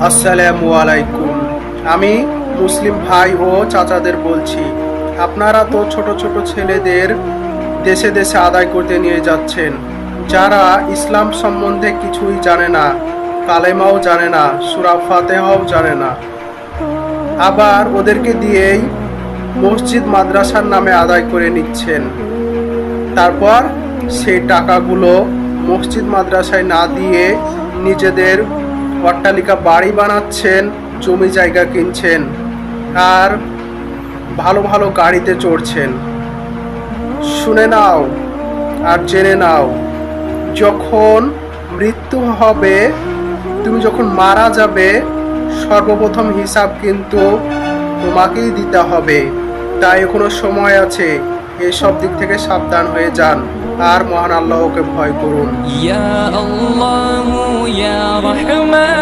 আসসালামু আলাইকুম। আমি মুসলিম ভাই ও চাচাদের বলছি, আপনারা তো ছোট ছোট ছেলেদের দেশে দেশে আদায় করতে নিয়ে যাচ্ছেন, যারা ইসলাম সম্বন্ধে কিছুই জানে না, কালেমাও জানে না, সূরা ফাতিহাও জানে না। আবার ওদেরকে দিয়েই মসজিদ মাদ্রাসার নামে আদায় করে নিচ্ছেন। তারপর সেই টাকাগুলো মসজিদ মাদ্রাসায় না দিয়ে নিজেদের অট্টালিকা বাড়ি বানাচ্ছেন, জমি জায়গা কিনছেন, আর ভালো ভালো গাড়িতে চড়ছেন। শুনে নাও আর জেনে নাও, যখন মৃত্যু হবে, তুমি যখন মারা যাবে, সর্বপ্রথম হিসাব কিন্তু তোমাকেই দিতে হবে। তাই এখনো সময় আছে, এসব দিক থেকে সাবধান হয়ে যান আর মহান আল্লাহকে ভয় করুন। ইয়া আল্লাহু ইয়া রহমান।